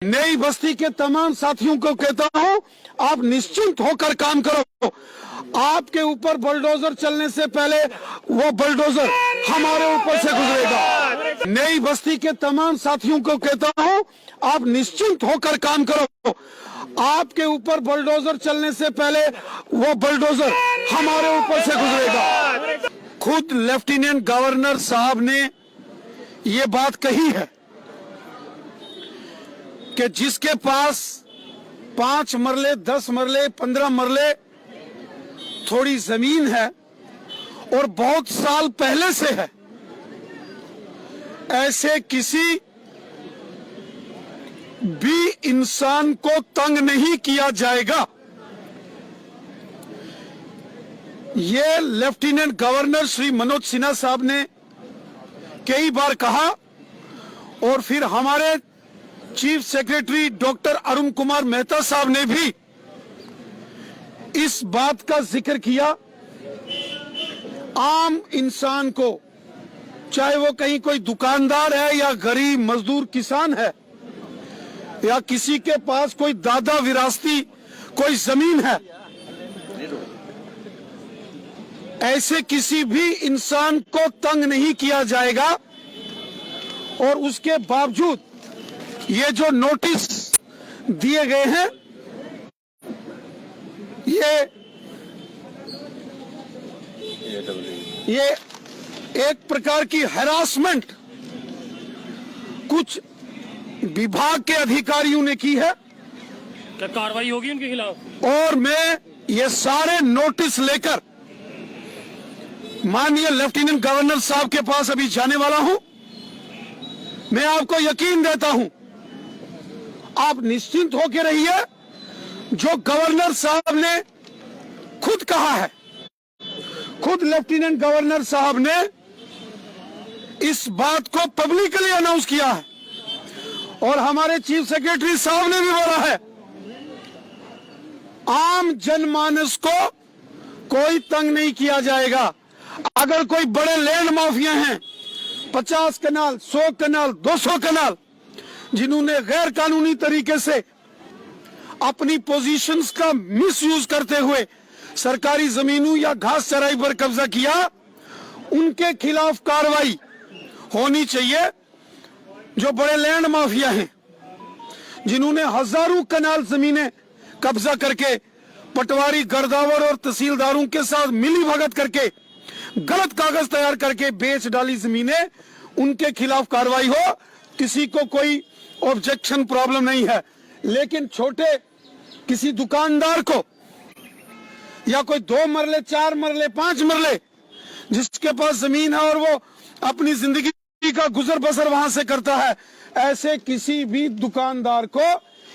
नई बस्ती के तमाम साथियों को कहता हूं, आप निश्चिंत होकर काम करो। आपके ऊपर बुलडोजर चलने से पहले वो बुलडोजर हमारे ऊपर से गुजरेगा। नई बस्ती के तमाम साथियों को कहता हूं, आप निश्चिंत होकर काम करो। आपके ऊपर बुलडोजर चलने से पहले वो बुलडोजर हमारे ऊपर से गुजरेगा। खुद लेफ्टिनेंट गवर्नर साहब ने ये बात कही है कि जिसके पास 5 मरले, 10 मरले, 15 मरले थोड़ी जमीन है और बहुत साल पहले से है, ऐसे किसी भी इंसान को तंग नहीं किया जाएगा। ये लेफ्टिनेंट गवर्नर श्री मनोज सिन्हा साहब ने कई बार कहा और फिर हमारे chief secretary doctor Arun Kumar Mehta साहब ने भी इस बात का जिक्र किया। आम इंसान को, चाहे वो कहीं कोई दुकानदार है या गरीब मजदूर किसान है या किसी के पास कोई दादा विरासती कोई जमीन है, ऐसे किसी भी इंसान को तंग नहीं किया जाएगा। और उसके बावजूद ये जो नोटिस दिए गए हैं, ये एक प्रकार की हैरासमेंट कुछ विभाग के अधिकारियों ने की है। क्या कार्रवाई होगी उनके खिलाफ? और मैं ये सारे नोटिस लेकर माननीय लेफ्टिनेंट गवर्नर साहब के पास अभी जाने वाला हूं। मैं आपको यकीन देता हूं, आप निश्चिंत होकर रहिए। जो गवर्नर साहब ने खुद कहा है, खुद लेफ्टिनेंट गवर्नर साहब ने इस बात को पब्लिकली अनाउंस किया है और हमारे चीफ सेक्रेटरी साहब ने भी बोला है, आम जनमानस को कोई तंग नहीं किया जाएगा। अगर कोई बड़े लैंड माफिया हैं, 50 कनाल, 100 कनाल, 200 कनाल, जिन्होंने गैर कानूनी तरीके से अपनी पोजीशंस का मिसयूज करते हुए सरकारी जमीनों या घास चराई पर कब्जा किया, उनके खिलाफ कार्रवाई होनी चाहिए। जो बड़े लैंड माफिया हैं, जिन्होंने हजारों कनाल जमीनें कब्जा करके पटवारी, गर्दावर और तहसीलदारों के साथ मिली भगत करके गलत कागज तैयार करके बेच डाली जमीनें, उनके खिलाफ कार्रवाई हो। किसी को कोई ऑब्जेक्शन प्रॉब्लम नहीं है। लेकिन छोटे किसी दुकानदार को या कोई 2 मरले, 4 मरले, 5 मरले जिसके पास जमीन है और वो अपनी जिंदगी का गुजर बसर वहां से करता है, ऐसे किसी भी दुकानदार को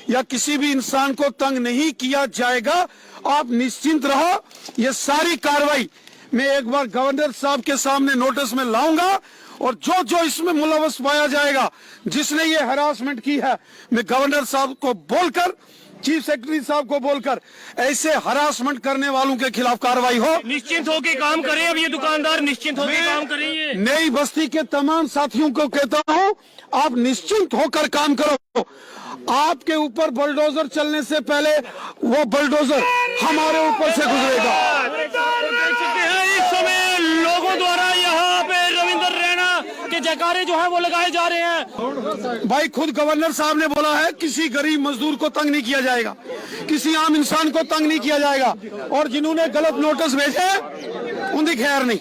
या किसी भी इंसान को तंग नहीं किया जाएगा। आप निश्चिंत रहो। ये सारी कार्रवाई मैं एक बार गवर्नर साहब के सामने नोटिस में लाऊंगा और जो जो इसमें मुलव्वस पाया जाएगा, जिसने ये हरासमेंट की है, मैं गवर्नर साहब को बोलकर, चीफ सेक्रेटरी साहब को बोलकर ऐसे हरासमेंट करने वालों के खिलाफ कार्रवाई हो। निश्चिंत होकर काम करें। अब ये दुकानदार निश्चिंत होकर काम करेंगे। नई बस्ती के तमाम साथियों को कहता हूं, आप निश्चिंत होकर काम करो। आपके ऊपर बुलडोजर चलने से पहले वो बुलडोजर हमारे ऊपर से गुजरेगा। देख सकते हैं इस समय लोगों द्वारा यहाँ पे रविंद्र रैना के जयकारे जो है वो लगाए जा रहे हैं। भाई खुद गवर्नर साहब ने बोला है, किसी गरीब मजदूर को तंग नहीं किया जाएगा, किसी आम इंसान को तंग नहीं किया जाएगा। और जिन्होंने गलत नोटिस भेजे उनकी खैर नहीं।